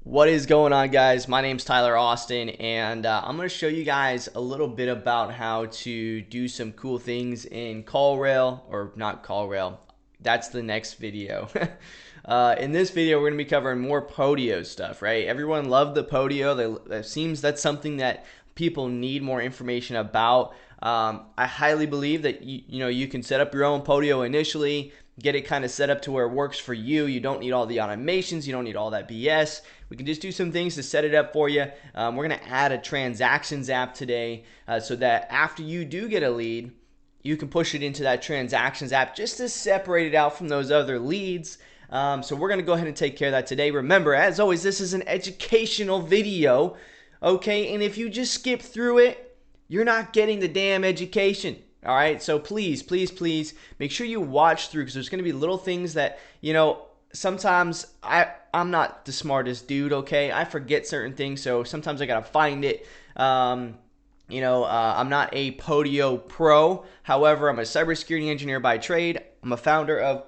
What is going on, guys? My name's Tyler Austin, and I'm going to show you guys a little bit about how to do some cool things in CallRail, or not CallRail. That's the next video. In this video, we're going to be covering more Podio stuff, right? Everyone loved the Podio. It seems that's something that people need more information about. I highly believe that you can set up your own Podio initially, get it kind of set up to where it works for you. You don't need all the automations. You don't need all that BS. We can just do some things to set it up for you. We're going to add a transactions app today so that after you do get a lead, you can push it into that transactions app just to separate it out from those other leads. So we're going to go ahead and take care of that today. Remember, as always, this is an educational video, okay? And if you just skip through it, you're not getting the damn education. All right, so please make sure you watch through, because there's going to be little things that, sometimes I'm not the smartest dude, okay? I forget certain things, so sometimes I got to find it. I'm not a Podio pro. However, I'm a cybersecurity engineer by trade. I'm a founder of,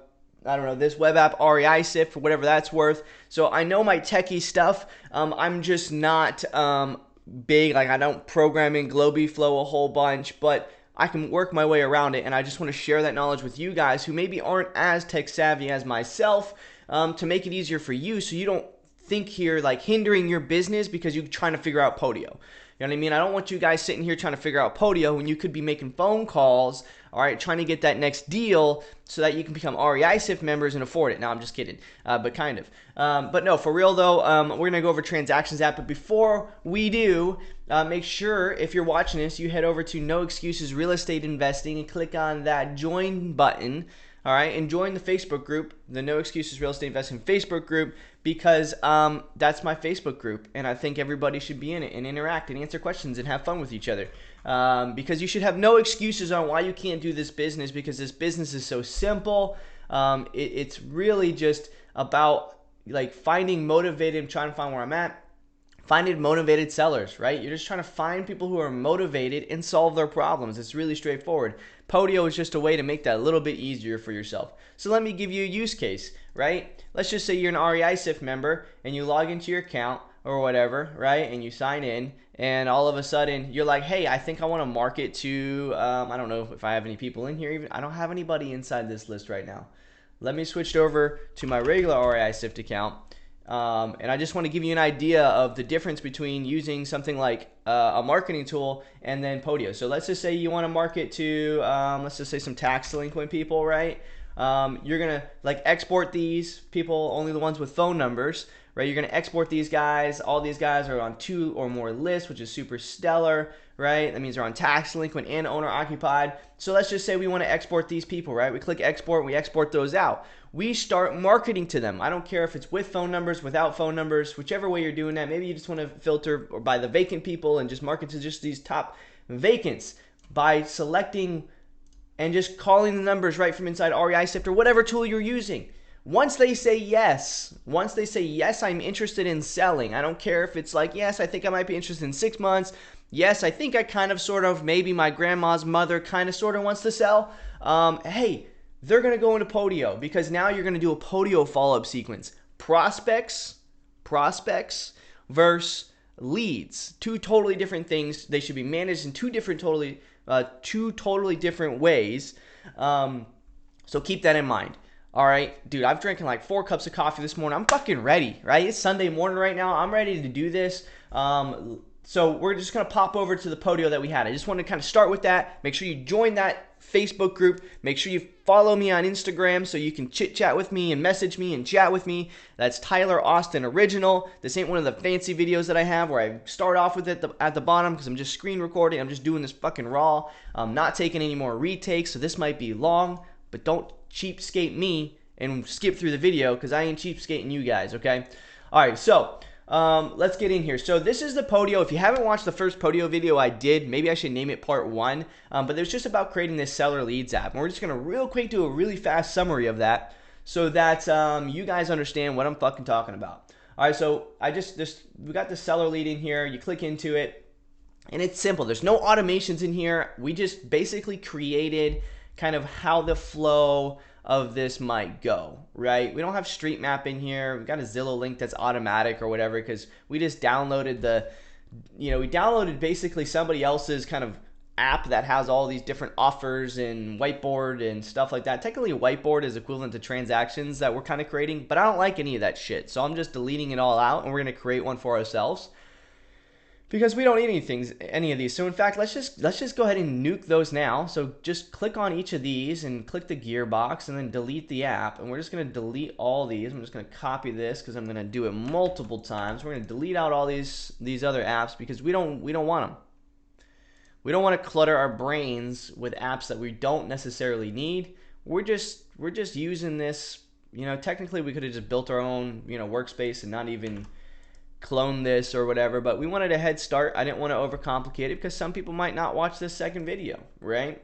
this web app, REISIF, for whatever that's worth. So I know my techie stuff. I'm just not big. Like, I don't program in GlobyFlow a whole bunch, but I can work my way around it, and I just want to share that knowledge with you guys who maybe aren't as tech savvy as myself, to make it easier for you, so you don't think here like hindering your business because you're trying to figure out Podio. You know what I mean? I don't want you guys sitting here trying to figure out Podio when you could be making phone calls, all right, trying to get that next deal so that you can become REISIF members and afford it. No, I'm just kidding, but kind of. But no, for real though, we're going to go over transactions app. But before we do, make sure if you're watching this, you head over to No Excuses Real Estate Investing and click on that join button. All right, and join the Facebook group, the No Excuses Real Estate Investing Facebook group, because that's my Facebook group, and I think everybody should be in it and interact and answer questions and have fun with each other. Because you should have no excuses on why you can't do this business, because this business is so simple. It's really just about like finding motivated. I'm trying to find where I'm at. Finding motivated sellers, right? You're just trying to find people who are motivated and solve their problems. It's really straightforward. Podio is just a way to make that a little bit easier for yourself. So let me give you a use case, right? Let's just say you're an REISIF member and you log into your account or whatever, right? And you sign in, and all of a sudden you're like, hey, I think I want to market to, I don't know if I have any people in here even. I don't have anybody inside this list right now. Let me switch over to my regular REISIF account. And I just want to give you an idea of the difference between using something like a marketing tool and then Podio. So let's just say you want to market to, let's just say some tax delinquent people, right? You're going to like export these people, only the ones with phone numbers, right? You're going to export these guys. All these guys are on 2 or more lists, which is super stellar, right? That means they're on tax delinquent and owner occupied. So let's just say we want to export these people, right? We click export, we export those out. We start marketing to them. I don't care if it's with phone numbers, without phone numbers, whichever way you're doing that. Maybe you just want to filter or by the vacant people and just market to just these top vacants by selecting and just calling the numbers right from inside REISIF or whatever tool you're using. Once they say yes, I'm interested in selling. I don't care if it's like, yes, I think I might be interested in 6 months. Yes, I think I kind of sort of, maybe my grandma's mother kind of sort of wants to sell. Hey, they're going to go into Podio, because now you're going to do a Podio follow-up sequence. Prospects versus leads. 2 totally different things. They should be managed in 2 totally different ways. So keep that in mind. All right, dude, I've drinking like 4 cups of coffee this morning. I'm fucking ready, right? It's Sunday morning right now. I'm ready to do this. So we're just going to pop over to the Podio that we had. I just want to kind of start with that. Make sure you join that Facebook group. Make sure you follow me on Instagram so you can chit chat with me and message me and chat with me. That's Tyler Austin Original. This ain't one of the fancy videos that I have where I start off with it at the bottom, because I'm just screen recording. I'm just doing this fucking raw. I'm not taking any more retakes, so this might be long, but don't cheapskate me and skip through the video, because I ain't cheapskating you guys, okay? All right, so let's get in here. So this is the Podio. If you haven't watched the first Podio video I did, maybe I should name it part 1. But it was just about creating this seller leads app. And we're just going to real quick do a really fast summary of that so that you guys understand what I'm fucking talking about. All right, so we got the seller lead in here. You click into it, and it's simple. There's no automations in here. We just basically created kind of how the flow of this might go, right? We don't have Street Map in here. We've got a Zillow link that's automatic or whatever because we just downloaded we downloaded basically somebody else's kind of app that has all these different offers and whiteboard and stuff like that. Technically, a whiteboard is equivalent to transactions that we're kind of creating, but I don't like any of that shit. So I'm just deleting it all out, and we're going to create one for ourselves because we don't need any of these. So in fact, let's just go ahead and nuke those now. So just click on each of these and click the gearbox and then delete the app. And we're just going to delete all these. I'm just going to copy this because I'm going to do it multiple times. We're going to delete out all these other apps because we don't want them. We don't want to clutter our brains with apps that we don't necessarily need. We're just using this, technically we could have just built our own, workspace and not even clone this or whatever, but we wanted a head start. I didn't want to overcomplicate it because some people might not watch this second video, right?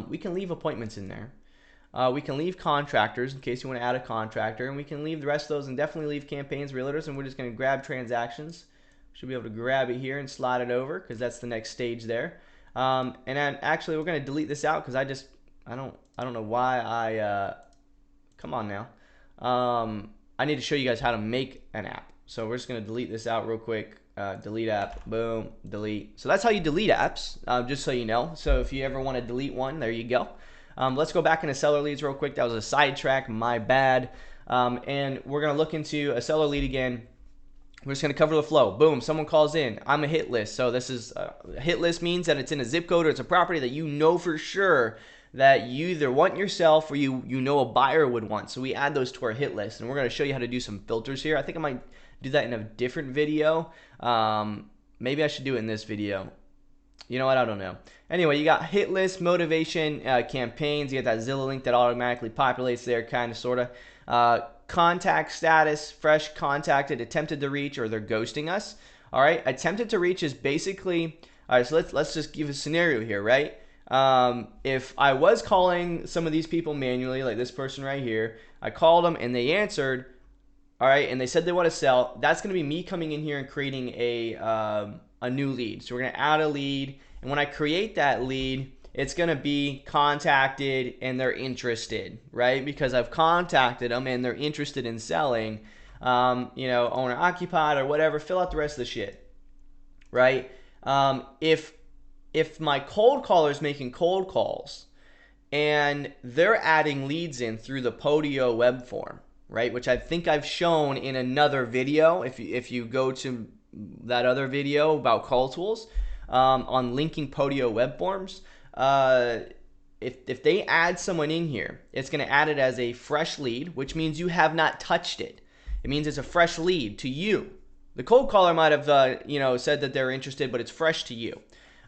We can leave appointments in there. We can leave contractors in case you want to add a contractor, and we can leave the rest of those and definitely leave campaigns, realtors, and we're just going to grab transactions. Should be able to grab it here and slide it over because that's the next stage there. And then actually we're going to delete this out because I don't know why come on now. I need to show you guys how to make an app. So we're just going to delete this out real quick. Delete app, boom, delete. So that's how you delete apps, just so you know. So if you ever want to delete one, there you go. Let's go back into seller leads real quick. That was a sidetrack, my bad. And we're going to look into a seller lead again. We're just going to cover the flow. Boom, someone calls in. I'm a hit list. So this is a hit list means that it's in a zip code or it's a property that you know for sure that you either want yourself or you know a buyer would want. So we add those to our hit list, and we're going to show you how to do some filters here. I think I might do that in a different video. Maybe I should do it in this video. You know what? I don't know. Anyway, you got hit list, motivation, campaigns. You got that Zillow link that automatically populates there, kind of, sort of. Contact status, fresh contacted, attempted to reach, or they're ghosting us. All right, attempted to reach is basically, all right, so let's just give a scenario here, right? If I was calling some of these people manually, like this person right here, I called them and they answered, all right, and they said they want to sell, that's going to be me coming in here and creating a new lead. So we're going to add a lead, and when I create that lead, it's going to be contacted and they're interested, right? Because I've contacted them and they're interested in selling, owner occupied or whatever. Fill out the rest of the shit, right? If my cold caller is making cold calls and they're adding leads in through the Podio web form, right? Which I think I've shown in another video. If you go to that other video about call tools on linking Podio web forms, if they add someone in here, it's going to add it as a fresh lead, which means you have not touched it. It means it's a fresh lead to you. The cold caller might have said that they're interested, but it's fresh to you.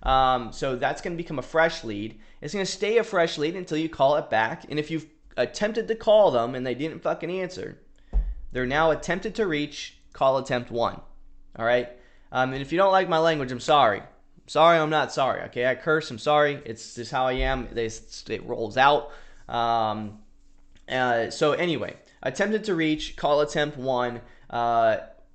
So that's going to become a fresh lead. It's going to stay a fresh lead until you call it back. And if you've attempted to call them and they didn't fucking answer, they're now attempted to reach, call attempt 1. All right? And if you don't like my language, I'm sorry. Sorry, I'm not sorry. Okay, I curse. I'm sorry. It's just how I am. It rolls out. So anyway, attempted to reach, call attempt 1.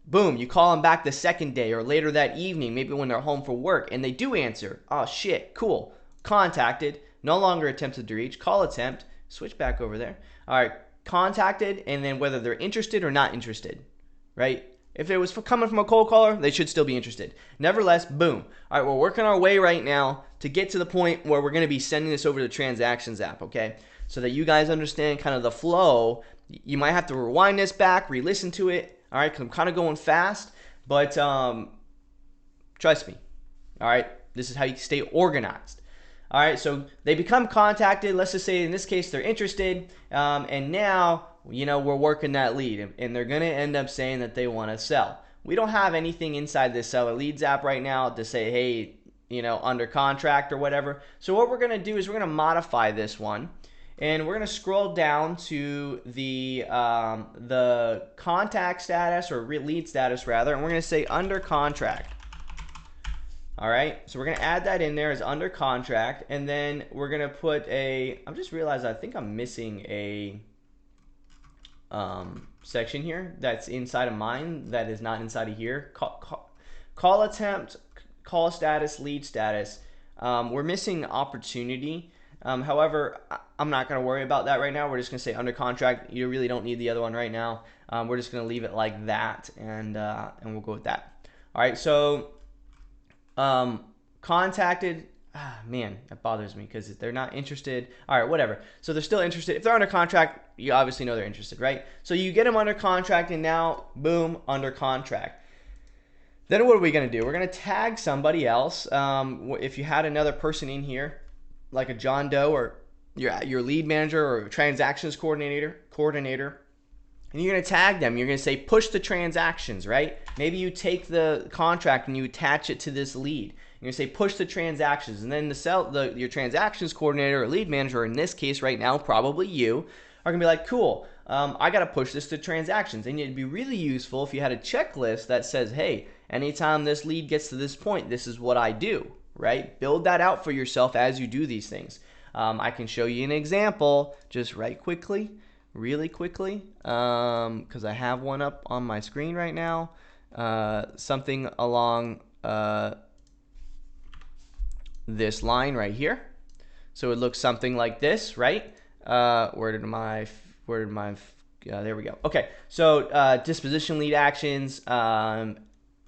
Boom, you call them back the second day or later that evening, maybe when they're home for work, and they do answer. Oh shit, cool. Contacted, no longer attempted to reach, call attempt. Switch back over there. All right, contacted, and then whether they're interested or not interested, right? If it was coming from a cold caller, they should still be interested. Nevertheless, boom. All right, we're working our way right now to get to the point where we're going to be sending this over to the Transactions app, okay? So that you guys understand kind of the flow. You might have to rewind this back, re-listen to it, all right, because I'm kind of going fast. But trust me, all right? This is how you stay organized. All right, so they become contacted. Let's just say in this case they're interested, and now we're working that lead, and they're going to end up saying that they want to sell. We don't have anything inside this seller leads app right now to say, hey, under contract or whatever. So what we're going to do is we're going to modify this one, and we're going to scroll down to the contact status or lead status rather, and we're going to say under contract. All right, so we're going to add that in there as under contract, and then we're going to put I've just realized I think I'm missing a section here that's inside of mine that is not inside of here. Call attempt, call status, lead status. We're missing opportunity. However, I'm not going to worry about that right now. We're just going to say under contract. You really don't need the other one right now. We're just going to leave it like that, and we'll go with that. All right, so contacted. Man, that bothers me because they're not interested. All right, whatever. So they're still interested. If they're under contract, you obviously know they're interested, right? So you get them under contract, and now, boom, under contract. Then what are we going to do? We're going to tag somebody else. If you had another person in here, like a John Doe or your lead manager or transactions coordinator, and you're going to tag them. You're going to say push the transactions, right? Maybe you take the contract and you attach it to this lead. You're going to say push the transactions, and then your transactions coordinator or lead manager, or in this case right now probably you, are going to be like, cool, I got to push this to transactions. And it'd be really useful if you had a checklist that says, hey, anytime this lead gets to this point, this is what I do, right? Build that out for yourself as you do these things. I can show you an example just really quickly, because I have one up on my screen right now. Something along this line right here. So it looks something like this, right? There we go. Okay, so disposition lead actions.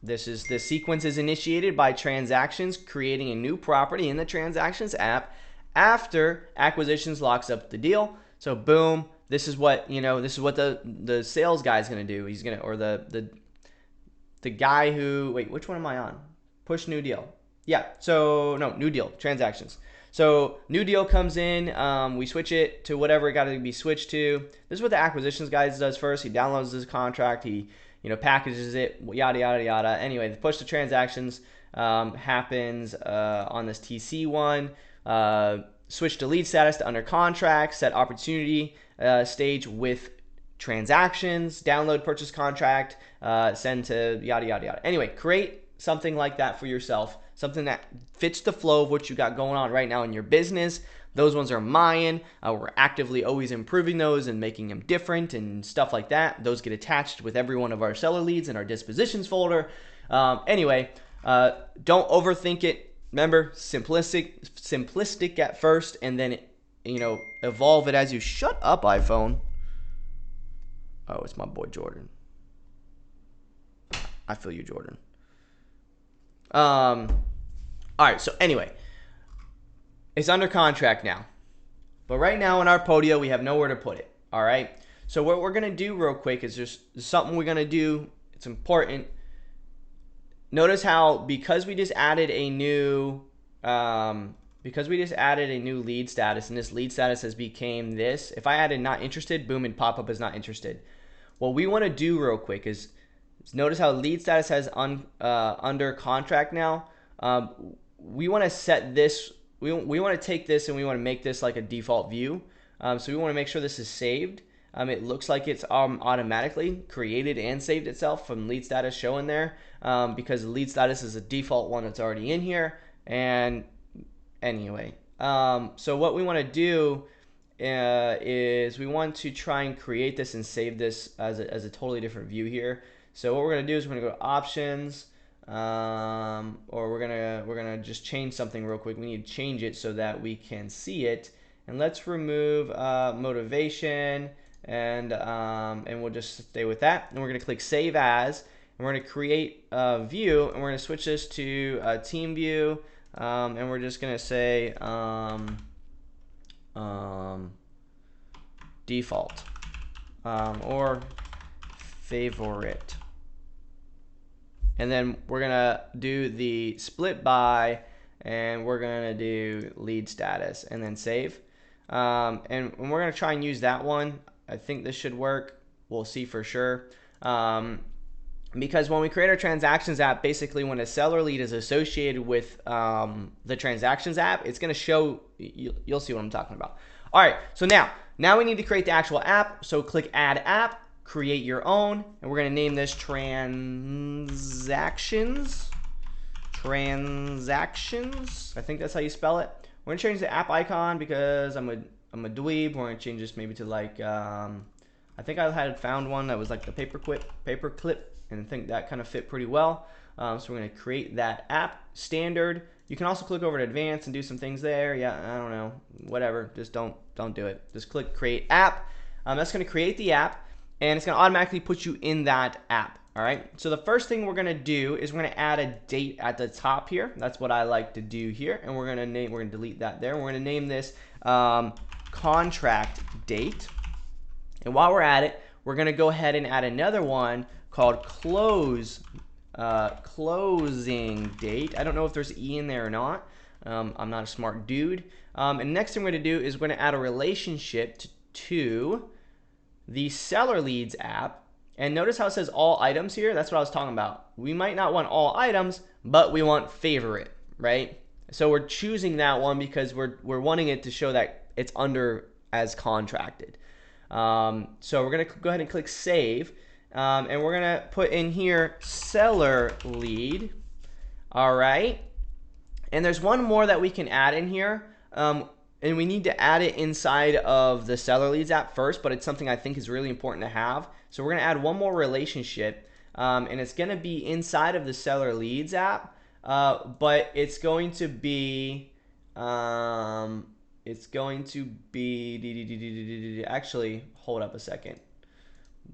The sequence is initiated by transactions creating a new property in the transactions app after acquisitions locks up the deal. So boom, this is what the sales guy's gonna do. He's gonna, or the guy who, wait, which one am I on? Push new deal. Yeah, so no, new deal, transactions. So new deal comes in, we switch it to whatever it got to be switched to. This is what the acquisitions guy does first. He downloads his contract, he packages it, yada yada yada. Anyway, the push to transactions happens on this TC one. Switch to lead status to under contract, set opportunity stage with transactions, download purchase contract, send to yada yada yada. Anyway, create something like that for yourself, something that fits the flow of what you got going on right now in your business. Those ones are mine. We're actively always improving those and making them different and stuff like that. Those get attached with every one of our seller leads in our dispositions folder. Anyway, don't overthink it. Remember, simplistic at first, and then evolve it as you. Shut up, iPhone. Oh, it's my boy Jordan. I feel you, Jordan. All right, so anyway, it's under contract now, but right now in our Podio we have nowhere to put it. All right, so what we're gonna do real quick is there's something we're gonna do. It's important. Notice how because we just added a new lead status, and this lead status has became this. If I added not interested, boom, and pop up as not interested. What we want to do real quick is notice how lead status has under contract now. We want to set this. We want to take this and we want to make this like a default view. So we want to make sure this is saved. It looks like it's automatically created and saved itself from lead status showing there, because the lead status is a default one that's already in here. And anyway, so what we want to do is we want to try and create this and save this as a totally different view here. So what we're gonna do is we're gonna go to options, or we're gonna just change something real quick. We need to change it so that we can see it. And let's remove motivation, and we'll just stay with that. And we're gonna click Save As, and we're gonna create a view, and we're gonna switch this to Team View, and we're just gonna say default or favorite. And then we're gonna do the split by, and we're gonna do lead status, and then save. And we're gonna try and use that one. I think this should work. We'll see for sure. Because when we create our transactions app, basically when a seller lead is associated with the transactions app, it's gonna show. You'll see what I'm talking about. All right. So now we need to create the actual app. So click Add App. Create your own, and we're going to name this transactions. I think that's how you spell it. We're going to change the app icon because I'm a dweeb. We're going to change this maybe to like I think I had found one that was like the paperclip, and I think that kind of fit pretty well. So we're going to create that app standard, You can also click over to advanced and do some things there. Yeah, I don't know, whatever. Just don't do it. Just click create app. That's going to create the app, and it's going to automatically put you in that app. All right. So the first thing we're going to do is we're going to add a date at the top here. That's what I like to do here, and we're going to delete that there. We're going to name this contract date. And while we're at it, we're going to go ahead and add another one called closing date. I don't know if there's E in there or not. I'm not a smart dude. And next thing we're going to do is we're going to add a relationship to the seller leads app. And notice how it says all items here. That's what I was talking about. We might not want all items, but we want favorite, right? So we're choosing that one because we're wanting it to show that it's under as contracted. So we're going to go ahead and click save. And we're going to put in here seller lead. All right. And there's one more that we can add in here. And we need to add it inside of the seller leads app first, but it's something I think is really important to have. So we're going to add one more relationship, and it's going to be inside of the seller leads app, but it's going to be actually, hold up a second.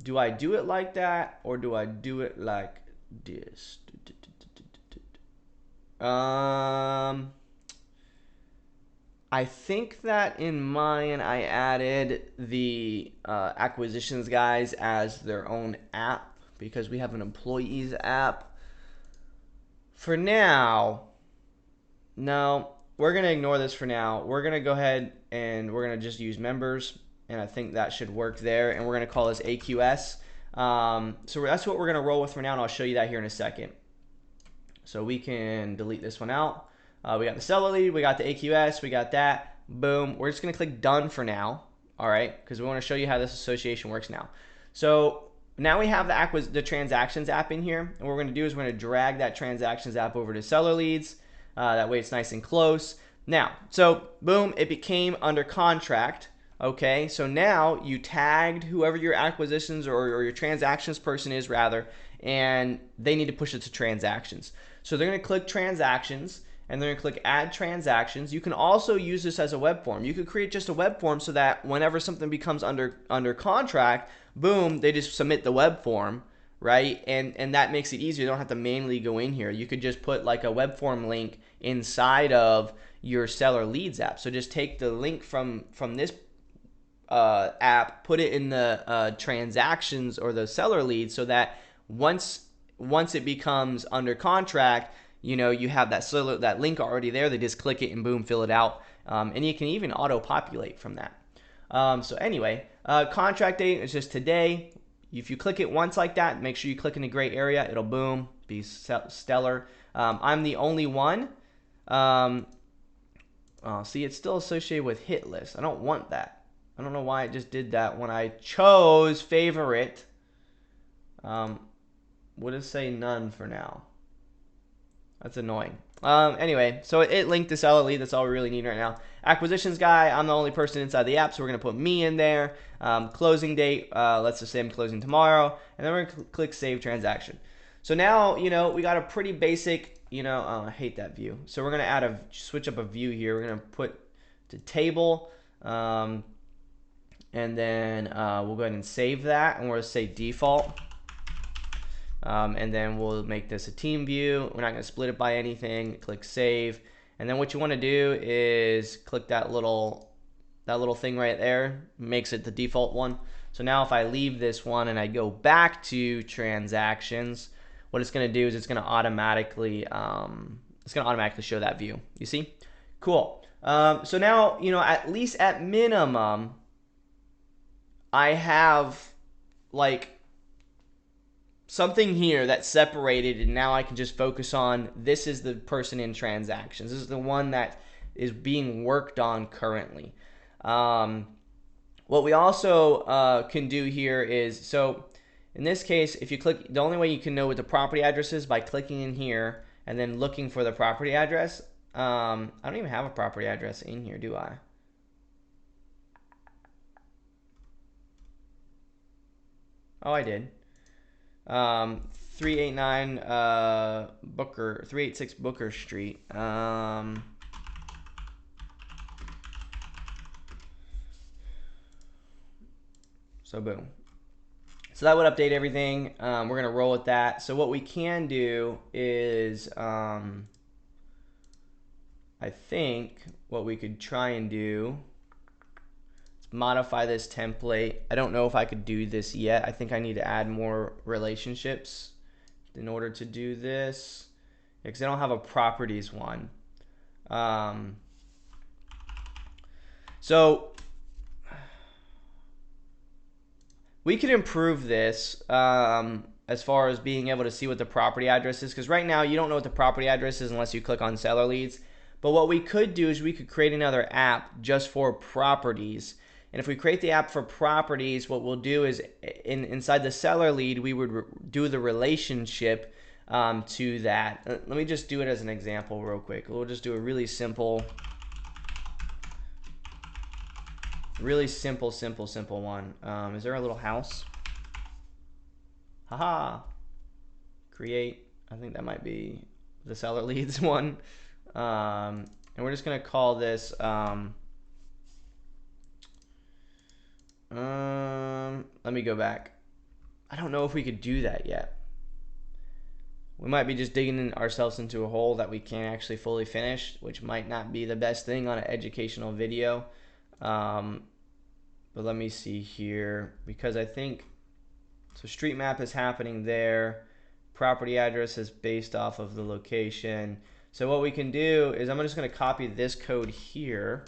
Do I do it like that, or do I do it like this? I think that in mine I added the acquisitions guys as their own app because we have an employees app. For now, no, we're going to ignore this for now. We're going to go ahead and we're going to just use members, and I think that should work there, and we're going to call this AQS. So that's what we're going to roll with for now, and I'll show you that here in a second. So we can delete this one out. We got the seller lead, we got the AQS, we got that. Boom. We're just going to click done for now. All right, because we want to show you how this association works now. So now we have the transactions app in here, and what we're going to do is we're going to drag that transactions app over to seller leads. That way it's nice and close. Now, so boom, it became under contract. Okay, so now you tagged whoever your acquisitions or your transactions person is rather, and they need to push it to transactions. So they're going to click transactions, and they're going to click add transactions. You can also use this as a web form. You could create just a web form so that whenever something becomes under contract, boom, they just submit the web form, right? And that makes it easier. You don't have to manually go in here. You could just put like a web form link inside of your seller leads app. So just take the link from this app, put it in the transactions or the seller leads, so that once it becomes under contract, you know, you have that link already there. They just click it and boom, fill it out. And you can even auto-populate from that. So anyway, contract date is just today. If you click it once like that, make sure you click in the gray area. It'll boom, be stellar. I'm the only one. See, it's still associated with hit list. I don't want that. I don't know why it just did that when I chose favorite. Would it say none for now? That's annoying. Anyway, so it linked to seller lead. That's all we really need right now. Acquisitions guy, I'm the only person inside the app, so we're going to put me in there. Closing date, let's just say I'm closing tomorrow. And then we're going to click save transaction. So now, you know, we got a pretty basic, you know, I hate that view. So we're going to switch up a view here. We're going to put to table. And then we'll go ahead and save that. And we're going to say default. And then we'll make this a team view. We're not going to split it by anything. Click save. And then what you want to do is click that little thing right there. Makes it the default one. So now if I leave this one and I go back to transactions, what it's going to do is it's going to automatically show that view. You see? Cool. So now, you know, at least at minimum, I have like something here that's separated, and now I can just focus on this is the person in transactions. This is the one that is being worked on currently. What we also can do here is, so in this case, if you click, the only way you can know what the property address is by clicking in here and then looking for the property address. I don't even have a property address in here, do I? Oh, I did. 389 Booker, 386 Booker Street. So boom. So that would update everything. We're gonna roll with that. So what we can do is, I think what we could try and do is modify this template. I don't know if I could do this yet. I think I need to add more relationships in order to do this, because I don't have a properties one. So we could improve this as far as being able to see what the property address is, because right now you don't know what the property address is unless you click on seller leads. But what we could do is we could create another app just for properties. And if we create the app for properties, what we'll do is inside the seller lead, we would do the relationship to that. Let me just do it as an example real quick. We'll just do a really simple one. Is there a little house? Haha. Create. I think that might be the seller leads one. And we're just going to call this let me go back. I don't know if we could do that yet. We might be just digging ourselves into a hole that we can't actually fully finish, which might not be the best thing on an educational video. But let me see here, because I think, so street map is happening there. Property address is based off of the location. So what we can do is I'm just going to copy this code here.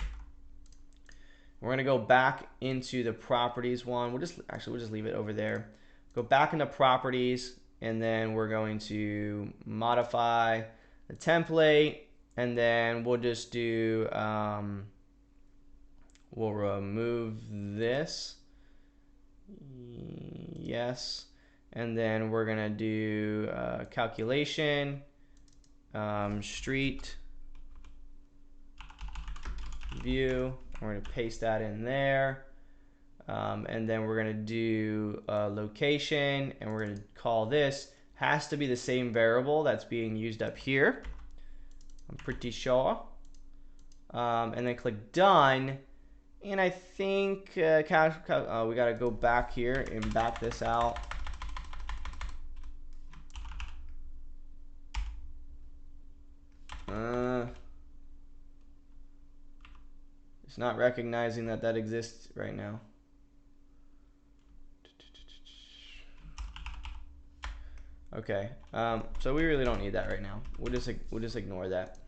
We're going to go back into the properties one. We'll just leave it over there. Go back into properties, and then we're going to modify the template, and then we'll just do we'll remove this. Yes. And then we're going to do calculation, street view. We're going to paste that in there. And then we're going to do location, and we're going to call this, has to be the same variable that's being used up here, I'm pretty sure. And then click done. And I think we got to go back here and back this out. It's not recognizing that that exists right now. Okay, so we really don't need that right now. We'll just ignore that.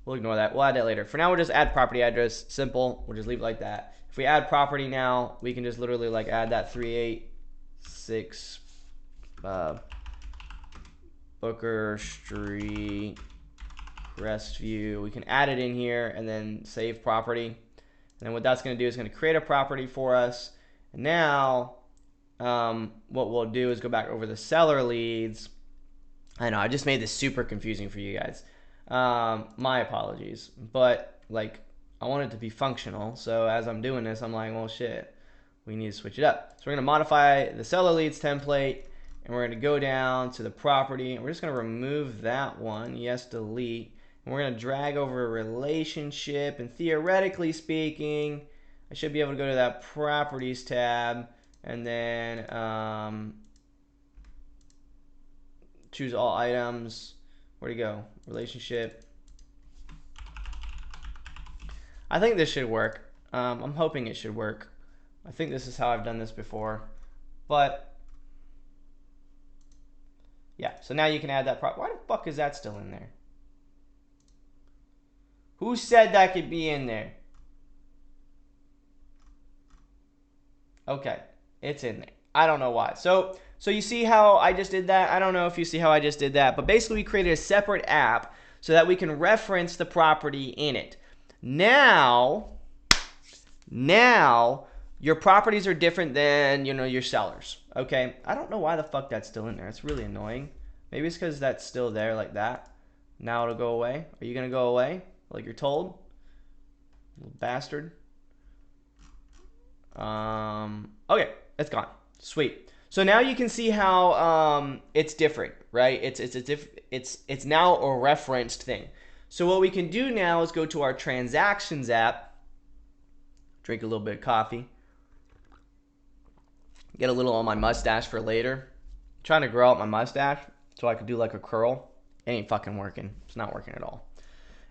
We'll ignore that. We'll add that later. For now, we'll just add property address. Simple. We'll just leave it like that. If we add property now, we can just literally like add that 386 Booker Street, Crestview. We can add it in here and then save property. And then what that's going to do is going to create a property for us. And now what we'll do is go back over the seller leads. I know I just made this super confusing for you guys. My apologies, but like I want it to be functional. So as I'm doing this, I'm like, well, shit, we need to switch it up. So we're going to modify the seller leads template, and we're going to go down to the property, and we're just going to remove that one. Yes, delete. And we're going to drag over a relationship, and theoretically speaking, I should be able to go to that properties tab, and then choose all items. Where'd it go? Relationship. I think this should work. I'm hoping it should work. I think this is how I've done this before. But yeah, so now you can add that why the fuck is that still in there? Who said that could be in there? Okay, it's in there. I don't know why. So you see how I just did that? I don't know if you see how I just did that, but basically we created a separate app so that we can reference the property in it. Now your properties are different than, your sellers. Okay, I don't know why the fuck that's still in there. It's really annoying. Maybe it's because that's still there like that. Now it'll go away. Are you gonna go away like you're told? Little bastard. Okay, it's gone. Sweet. So now you can see how it's different, right? It's now a referenced thing. So what we can do now is go to our transactions app, drink a little bit of coffee, get a little on my mustache for later. I'm trying to grow out my mustache so I could do like a curl. It ain't fucking working. It's not working at all.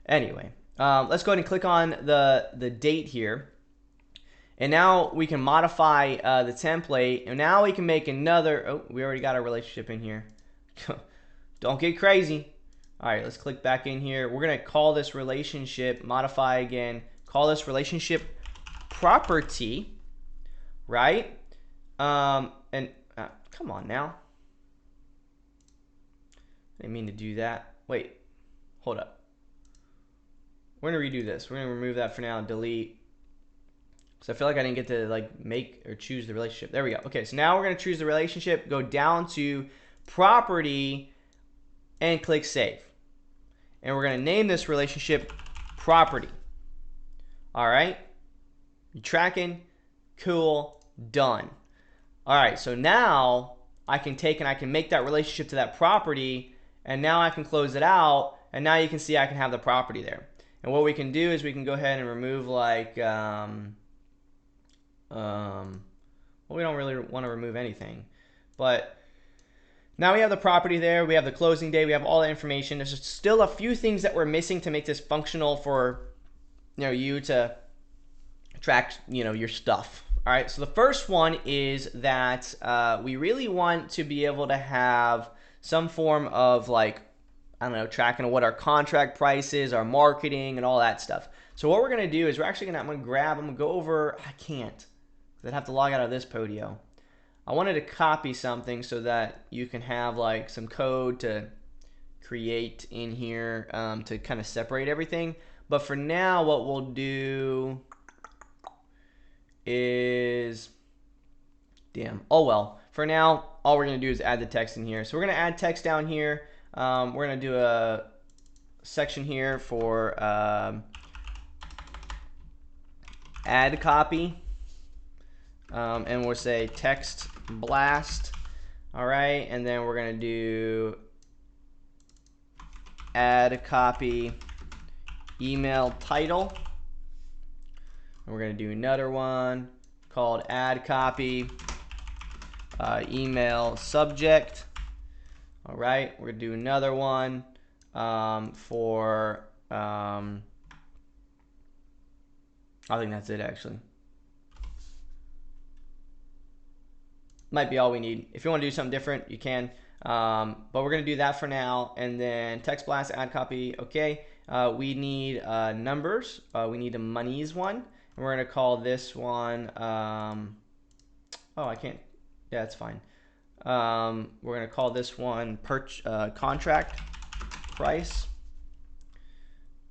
Anyway, let's go ahead and click on the date here. And now we can modify the template. And now we can make another. Oh, we already got our relationship in here. Don't get crazy. All right, let's click back in here. We're going to call this relationship, modify again, call this relationship property, right? Come on now. I didn't mean to do that. Wait, hold up. We're going to redo this. We're going to remove that for now and delete. So I feel like I didn't get to like make or choose the relationship. There we go. Okay, so now we're going to choose the relationship, go down to property, and click save. And we're going to name this relationship property. All right. You tracking? Cool. Done. All right. So now I can take and I can make that relationship to that property. And now I can close it out. And now you can see I can have the property there. And what we can do is we can go ahead and remove like, well, we don't really want to remove anything. But now we have the property there, we have the closing date, we have all the information. There's still a few things that we're missing to make this functional for you to track your stuff. All right, so the first one is that we really want to be able to have some form of like, I don't know, tracking of what our contract price is, our marketing, and all that stuff. So what we're gonna do is I'm gonna go over, I can't, because I'd have to log out of this Podio. I wanted to copy something so that you can have like some code to create in here to kind of separate everything. But for now, what we'll do is, for now, all we're gonna do is add the text in here. So we're gonna add text down here. We're gonna do a section here for add copy. And we'll say text blast. All right, and then we're gonna do add copy email title. And we're gonna do another one called add copy email subject. All right, we're gonna do another one for I think that's it actually. Might be all we need. If you want to do something different, you can. But we're going to do that for now. And then text blast, add copy. Okay. We need numbers. We need a monies one. And we're going to call this one. Oh, I can't. Yeah, it's fine. We're going to call this one contract price.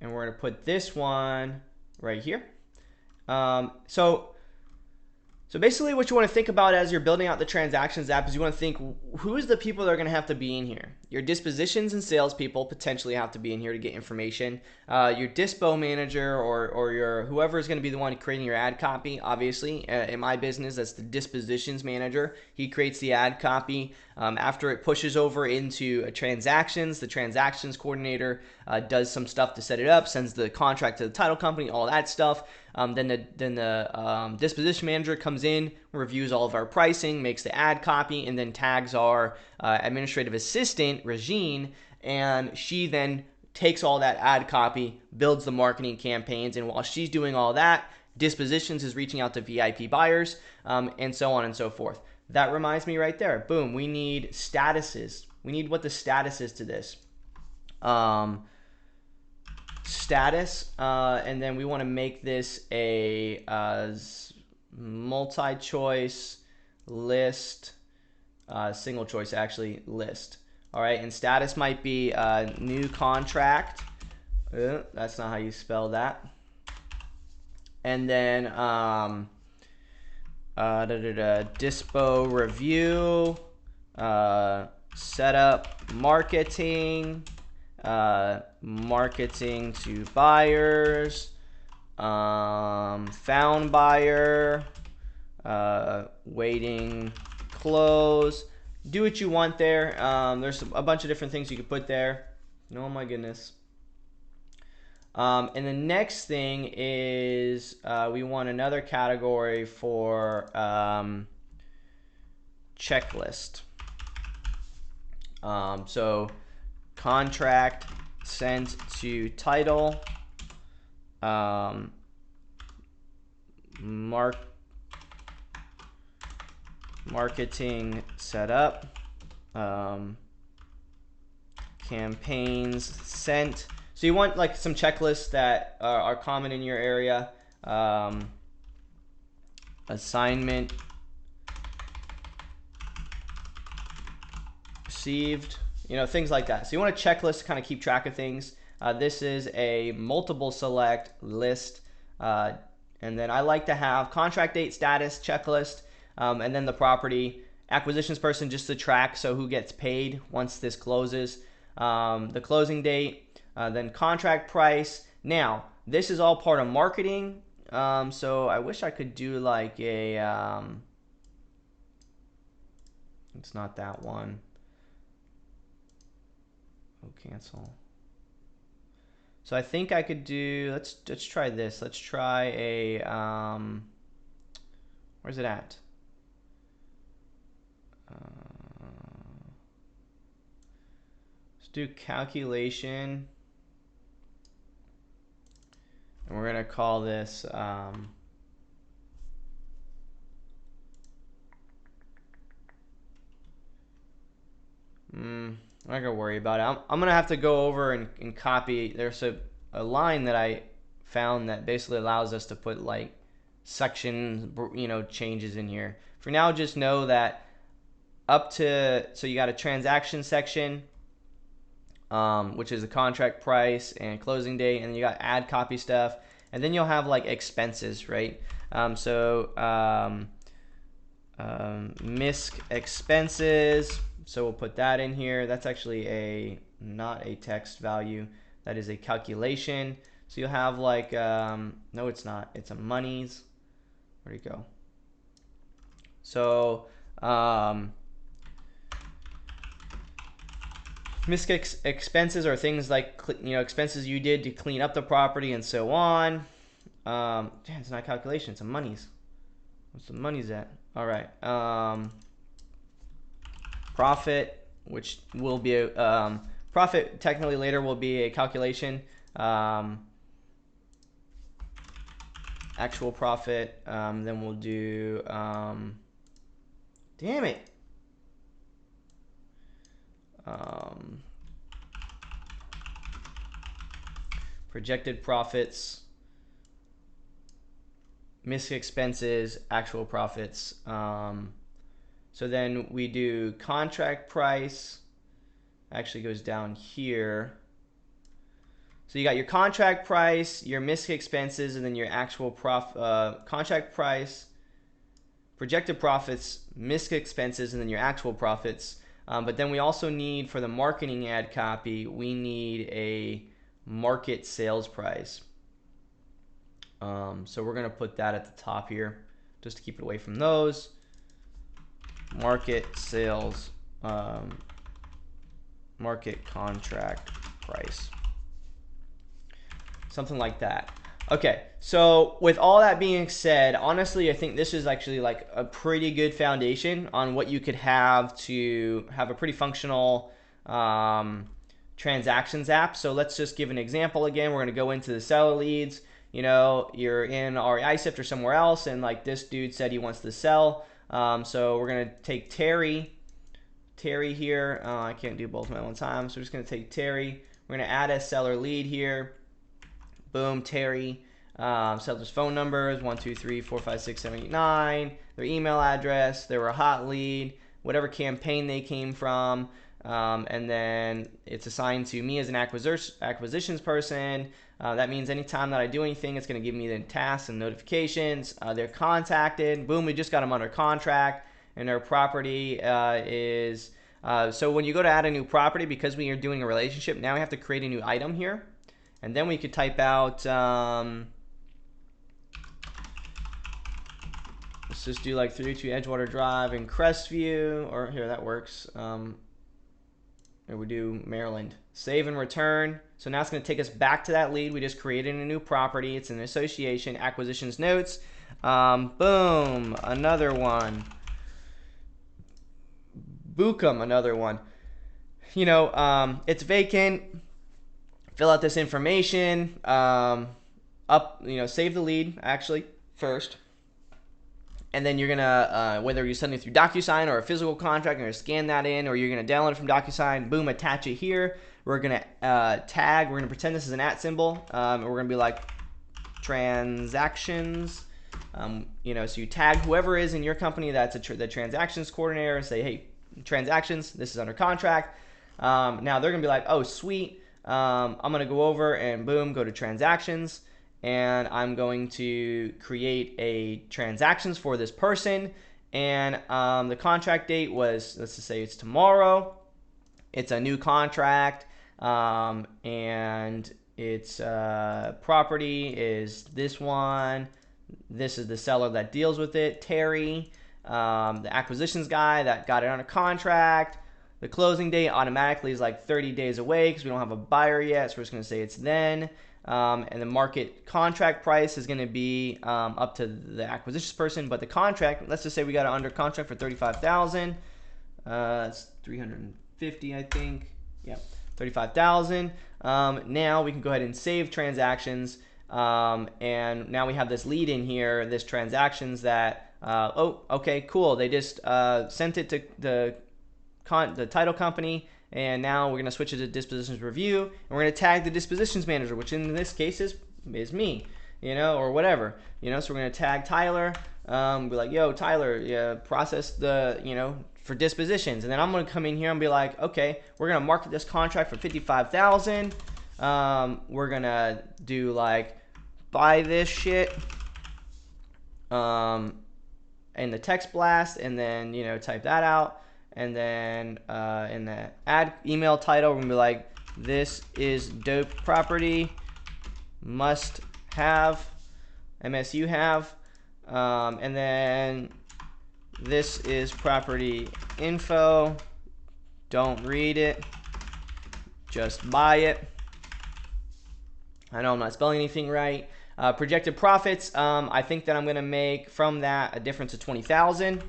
And we're going to put this one right here. So basically what you want to think about as you're building out the transactions app is you want to think, who's the people that are going to have to be in here? Your dispositions and salespeople potentially have to be in here to get information. Your dispo manager or your whoever is going to be the one creating your ad copy, obviously. In my business, that's the dispositions manager. He creates the ad copy. After it pushes over into transactions, the transactions coordinator does some stuff to set it up, sends the contract to the title company, all that stuff. Then the disposition manager comes in, reviews all of our pricing, makes the ad copy, and then tags our administrative assistant, Regine, and she then takes all that ad copy, builds the marketing campaigns, and while she's doing all that, dispositions is reaching out to VIP buyers, and so on and so forth. That reminds me right there. Boom, we need statuses. We need what the status is to this. Status, and then we want to make this a multi-choice list, single choice actually list. All right, and status might be new contract. That's not how you spell that. And then dispo review, setup marketing, marketing to buyers, found buyer, waiting close. Do what you want there. There's a bunch of different things you could put there. Oh my goodness. And the next thing is we want another category for checklist. So contract sent to title, marketing setup, campaigns sent. So you want like some checklists that are common in your area. Assignment received, you know, things like that. So you want a checklist to kind of keep track of things. This is a multiple select list. And then I like to have contract date status checklist, and then the property acquisitions person just to track, so who gets paid once this closes, the closing date, then contract price. Now this is all part of marketing, so I wish I could do like a it's not that one. Oh, cancel. So I think I could do, let's try this. Let's try a where's it at? Let's do calculation, and we're gonna call this I'm not gonna worry about it. I'm gonna have to go over and copy. There's a line that I found that basically allows us to put like section, you know, changes in here. For now, just know that up to, so you got a transaction section, which is the contract price and closing date, and you got add copy stuff, and then you'll have like expenses, right? Misc Expenses. So we'll put that in here. That's actually not a text value. That is a calculation. So you'll have like, no, it's not. It's a monies. Where'd it go? So Misc Expenses are things like, you know, expenses you did to clean up the property and so on. Damn, it's not a calculation. It's a monies. What's the monies at? All right. Profit, which will be a profit technically later will be a calculation. Actual profit, then we'll do damn it, projected profits, Misc Expenses, actual profits. So then we do contract price, actually goes down here. So you got your contract price, your Misc Expenses, and then your actual contract price, projected profits, Misc Expenses, and then your actual profits. But then we also need, for the marketing ad copy, we need a market sales price. So we're going to put that at the top here just to keep it away from those. Market sales, market contract price, something like that. Okay, so with all that being said, honestly, I think this is actually like a pretty good foundation on what you could have to have a pretty functional transactions app. So let's just give an example again. We're going to go into the seller leads. You know, you're in REISift or somewhere else, and like this dude said he wants to sell. So we're going to take Terry here. I can't do both at one time, so we're just going to take Terry. We're going to add a seller lead here. Boom, Terry. Seller's phone numbers, 1, 2, 3, 4, 5, 6, 7, 8, 9. Their email address. They were a hot lead. Whatever campaign they came from. And then it's assigned to me as an acquisitions person. That means anytime that I do anything, it's going to give me the tasks and notifications. They're contacted. Boom, we just got them under contract. And their property is... so when you go to add a new property, because we are doing a relationship, now we have to create a new item here. And then we could type out... let's let's just do like 302 Edgewater Drive in Crestview, or here, that works. Here we do Maryland. Save and return. So now it's going to take us back to that lead. We just created a new property. It's an association, acquisitions notes. Boom, another one. Bookum, another one. You know, it's vacant. Fill out this information. Save the lead actually first. And then you're gonna, whether you're sending it through DocuSign or a physical contract, you're gonna scan that in, or you're gonna download it from DocuSign. Boom, attach it here. We're gonna tag. We're gonna pretend this is an @ symbol. And we're gonna be like transactions. So you tag whoever is in your company that's the transactions coordinator and say, hey, transactions, this is under contract. Now they're gonna be like, oh, sweet. I'm gonna go over and boom, go to transactions. And I'm going to create a transactions for this person, and the contract date was, let's just say it's tomorrow. It's a new contract, and its property is this one. This is the seller that deals with it, Terry. The acquisitions guy that got it on a contract. The closing date automatically is like 30 days away because we don't have a buyer yet, so we're just going to say it's then. And the market contract price is going to be up to the acquisitions person, but the contract, let's just say we got it under contract for $35,000. It's 350, I think. Yeah, 35,000. Now we can go ahead and save transactions, and now we have this lead in here, this transactions that oh, okay, cool. They just sent it to the title company. And now we're going to switch it to dispositions review, and we're going to tag the dispositions manager, which in this case is me, or whatever, so we're going to tag Tyler, be like, yo, Tyler, yeah, process the, for dispositions. And then I'm going to come in here and be like, okay, we're going to market this contract for $55,000. We're going to do like, buy this shit, in the text blast, and then, type that out. And then in the add email title, we're gonna be like, this is dope property, must have, MSU have. And then this is property info, don't read it, just buy it. I know I'm not spelling anything right. Projected profits, I think that I'm gonna make from that a difference of 20,000.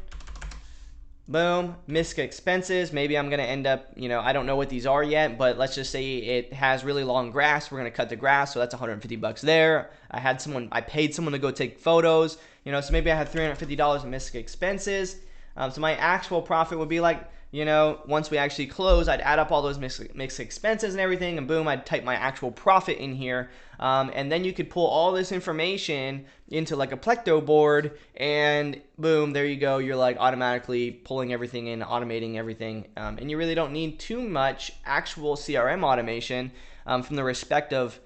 Boom, Misc Expenses. Maybe I'm going to end up, I don't know what these are yet, but let's just say it has really long grass. We're going to cut the grass, so that's $150 there. I paid someone to go take photos, so maybe I had $350 in Misc Expenses. So my actual profit would be like, once we actually close, I'd add up all those Misc Expenses and everything, and boom, I'd type my actual profit in here. And then you could pull all this information into like a Plecto board, and boom, there you go. You're like automatically pulling everything in, automating everything. And you really don't need too much actual CRM automation from the respect of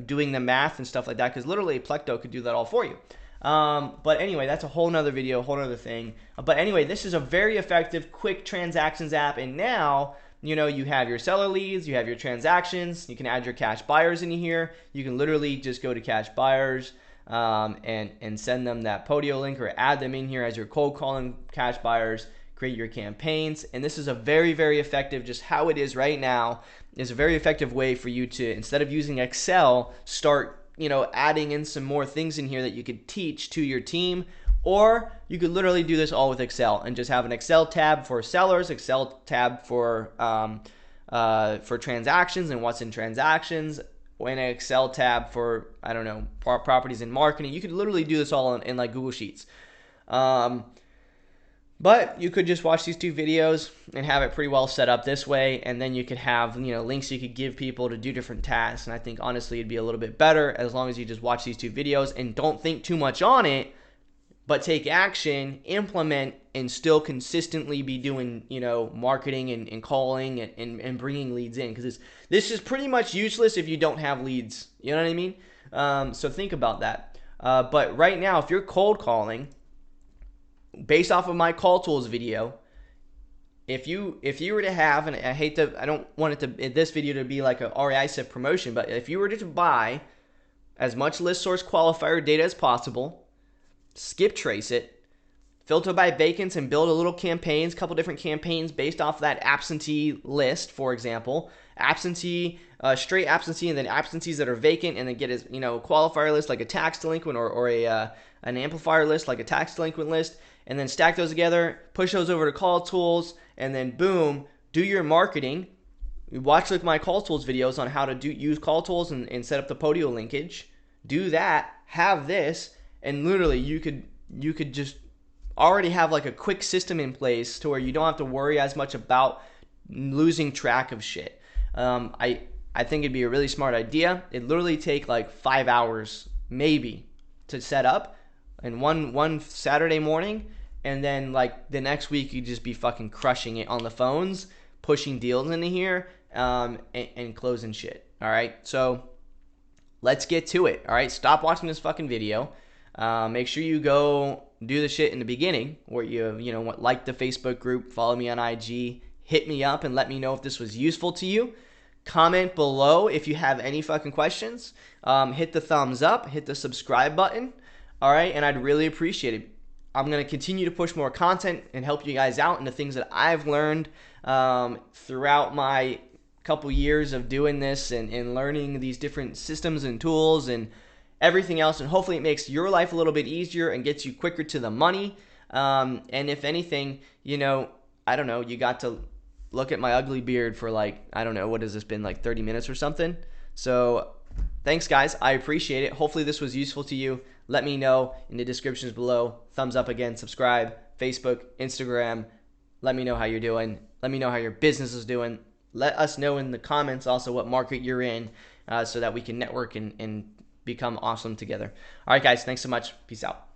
doing the math and stuff like that, because literally Plecto could do that all for you. But anyway, that's a whole nother video, whole nother thing. But anyway, this is a very effective, quick transactions app. And now, you have your seller leads, you have your transactions, you can add your cash buyers in here. You can literally just go to cash buyers, and send them that Podio link, or add them in here as your cold calling cash buyers, create your campaigns. And this is a very, very effective, just how it is right now, is a very effective way for you to, instead of using Excel, start adding in some more things in here that you could teach to your team. Or you could literally do this all with Excel and just have an Excel tab for sellers, Excel tab for transactions and what's in transactions, and an Excel tab for, I don't know, properties and marketing. You could literally do this all in like Google Sheets. But you could just watch these two videos and have it pretty well set up this way, and then you could have links you could give people to do different tasks. And I think honestly it'd be a little bit better as long as you just watch these two videos and don't think too much on it, but take action, implement, and still consistently be doing marketing and calling and bringing leads in, because this is pretty much useless if you don't have leads. You know what I mean? So think about that. But right now, if you're cold calling, based off of my call tools video, if you were to have, and I don't want it to, in this video, to be like a REISIF promotion, but if you were to buy as much list source qualifier data as possible, skip trace it, filter by vacants and build a little campaigns, couple different campaigns based off that absentee list, for example. Absentee, straight absentee, and then absentees that are vacant, and then get a qualifier list like a tax delinquent, or an amplifier list like a tax delinquent list, and then stack those together, push those over to call tools, and then boom, do your marketing. Watch like my call tools videos on how to use call tools and set up the Podio linkage. Do that, have this, and literally you could just already have like a quick system in place to where you don't have to worry as much about losing track of shit. I think it'd be a really smart idea. It'd literally take like 5 hours maybe to set up in one Saturday morning, and then like the next week you'd just be fucking crushing it on the phones, pushing deals into here, and closing shit. All right, so let's get to it. All right, stop watching this fucking video. Make sure you go do the shit in the beginning where you like the Facebook group, follow me on IG, hit me up and let me know if this was useful to you. Comment below if you have any fucking questions. Hit the thumbs up, hit the subscribe button. All right, and I'd really appreciate it. I'm going to continue to push more content and help you guys out in the things that I've learned throughout my couple years of doing this and learning these different systems and tools and everything else, and hopefully it makes your life a little bit easier and gets you quicker to the money. And if anything, I don't know, you got to look at my ugly beard for like, I don't know, what has this been, like 30 minutes or something? So thanks guys, I appreciate it. Hopefully this was useful to you. Let me know in the descriptions below. Thumbs up again, subscribe, Facebook, Instagram. Let me know how you're doing. Let me know how your business is doing. Let us know in the comments also what market you're in, so that we can network and become awesome together. All right, guys, thanks so much. Peace out.